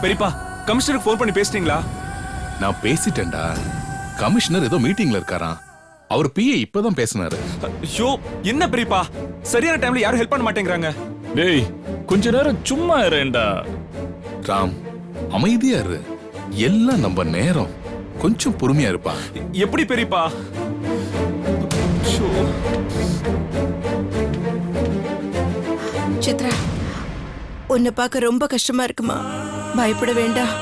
பெரியப்பா, கமிஷனருக்கு ஃபோன் பண்ணி பேசிட்டீங்களா? நான் பேசிட்டேன்டா. கமிஷனர் ஏதோ மீட்டிங்ல இருக்காராம். அவர் பிஏ இப்பதான் பேசினாரு. ஐயோ, என்ன பெரியப்பா, சரியான டைம்ல யாரும் ஹெல்ப் பண்ண மாட்டேங்கிறாங்க. டேய், கொஞ்ச நேரம் சும்மா இருடா. ராம், அமைதியா இரு. எல்லாம் நம்ம நேரம். கொஞ்சம் பொறுமையா இருப்பா. எப்படி பெரியப்பா? ஐயோ. சித்ரா, உன்னை பார்க்க ரொம்ப கஷ்டமா இருக்குமா? பயப்பட வேண்டாம்.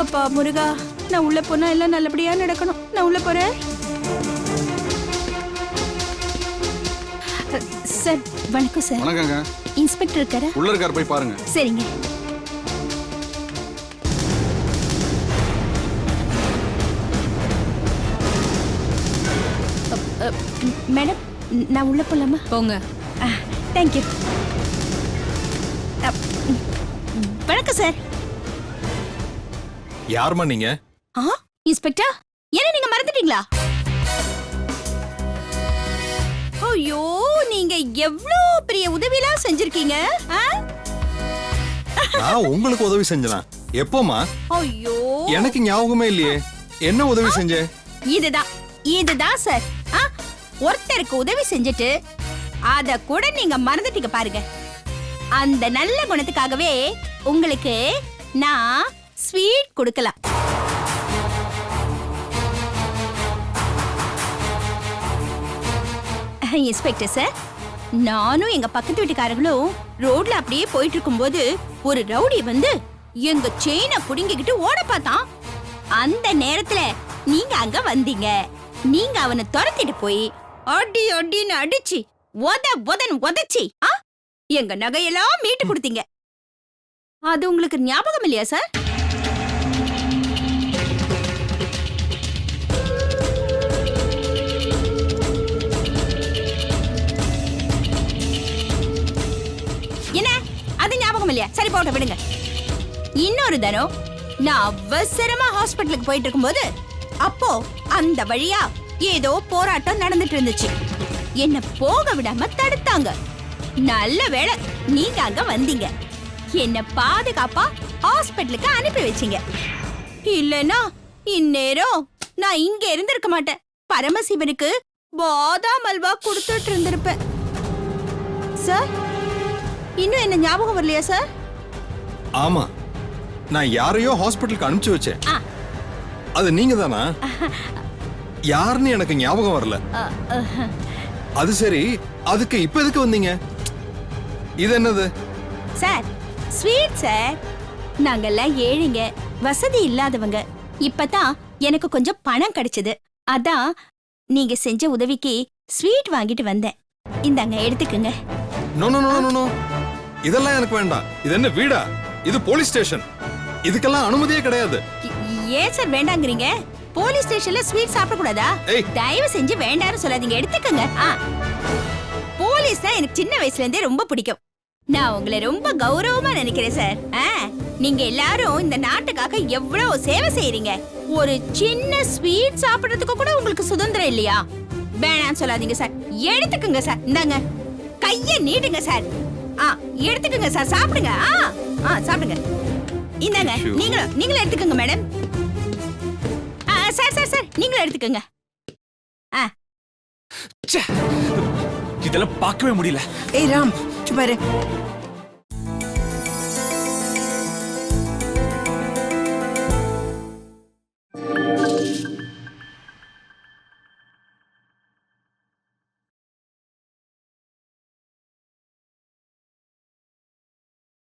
அப்பா முருகா, நான் உள்ள போனா எல்லாம் நல்லபடியா நடக்கணும். நான் உள்ள போறேன். சார் வணக்கம் சார். வணக்கங்க. இன்ஸ்பெக்டர் இருக்காரா? உள்ள இருக்கார், போய் பாருங்க. சரிங்க. மேடம், நான் உள்ள போலாமா? போங்க. தேங்க்யூ. வணக்கம் சார். யாருமா நீங்க? இன்ஸ்பெக்டர், என்ன நீங்க மறந்துட்டீங்களா? ஐயோ, நீங்க எவ்ளோ பெரிய உதவிலாம் செஞ்சிருக்கீங்க. நான் உங்களுக்கு உதவி செஞ்சனா? எப்போமா? ஐயோ, எனக்கு ஞாபகமே இல்லையே. என்ன உதவி செஞ்ச? இதுதான் சார். ஒருத்தருக்கு உதவி செஞ்சுட்டு அத கூட நீங்க மறந்துட்டீங்க பாருங்க. அந்த நல்ல குணத்துக்காகவே உங்களுக்கு நான் ஸ்வீட் கொடுக்கலாம். இன்ஸ்பெக்டர் சார், நானும் எங்க பக்கத்து வீட்டுக்காரங்களும் ரோட்ல அப்படியே போயிட்டு இருக்கும்போது ஒரு ரவுடி வந்து எங்க செயினை புடுங்கிக்கிட்டு ஓட பார்த்தான். அந்த நேரத்துல நீங்க அங்க வந்தீங்க. நீங்க அவனை துரத்திட்டு போய் அடி அடின்னு அடிச்சு உதச்சு எங்க நகையெல்லாம் மீட்டு கொடுத்தீங்க. அது உங்களுக்கு ஞாபகம் இல்லையா சார்? என்ன, அது ஞாபகம் இல்லையா? சரி, போட்ட விடுங்க. இன்னொரு தரம் நான் அவசரமா ஹாஸ்பிட்டலுக்கு போயிட்டு இருக்கும்போது அப்போ அந்த வழியா ஏதோ போராட்டம் நடந்துட்டு இருந்துச்சு. என்ன போக விடாம தடுத்தாங்க. நல்ல வேளை நீங்க அங்க வந்தீங்க. என்ன பாதுகாப்பா ஹாஸ்பிட்டலுக்கு அனுப்பி வச்சீங்க. இல்லனா இந்நேரம் நான் இங்க இருந்திருக்க மாட்டேன். பரமசிவனுக்கு பாதாம் அல்வா கொடுத்துட்டு இருந்திருப்பேன். சார், இன்னும் என்ன ஞாபகம் வரலையா சார்? ஆமா, நான் யாரையோ ஹாஸ்பிட்டலுக்கு அனுப்பிச்சு வச்சேன். அது நீங்க தானா? யாருன்னு எனக்கு ஞாபகம் வரல. அது சரி, அதுக்கு இப்ப எதுக்கு வந்தீங்க? இது என்னது? Sir, sweet sir. நாங்கெல்லாம் ஏழைங்க, வசதி இல்லாதவங்க. இப்பதான் எனக்கு கொஞ்சம் பணம் கிடைச்சது. அதான் நீங்க செஞ்ச உதவிக்கு ஸ்வீட் வாங்கிட்டு வந்தேன். இந்தாங்க, எடுத்துக்குங்க. நோ நோ நோ நோ, இதெல்லாம் எனக்கு வேண்டாம். இது என்ன வீடா? இது போலீஸ் ஸ்டேஷன். இதுக்கெல்லாம் அனுமதியே கிடையாது. ஏன் சார் வேண்டாங்கிறீங்க? போலீஸ் ஸ்டேஷன்ல ஸ்வீட் சாப்பிட கூடாதா? தயவு செஞ்சு வேண்டாம்னு சொல்லாதீங்க, எடுத்துக்கங்க. போலீஸ் தான் எனக்கு சின்ன வயசுல இருந்தே ரொம்ப பிடிக்கும். நான் உங்களை ரொம்ப கௌரவமா நினைக்கிறேன் சார். நீங்க எல்லாரும் இந்த நாட்டுக்காக எவ்வளவு சேவை செய்யறீங்க. ஒரு சின்ன ஸ்வீட் சாப்பிடுறதுக்கு கூட உங்களுக்கு சுதந்திரம் இல்லையா? வேணாம்னு சொல்லாதீங்க சார், எடுத்துக்கங்க சார். இந்தாங்க, கைய நீட்டுங்க சார். எடுத்துக்கங்க சார், சாப்பிடுங்க. சாப்பிடுங்க. இந்தாங்க, நீங்களும் எடுத்துக்கங்க மேடம். சார் சார் சார், நீங்களும் எடுத்துக்கங்க. இதெல்லாம் பார்க்கவே முடியல. ஏய் ராம், சும்மா இரு.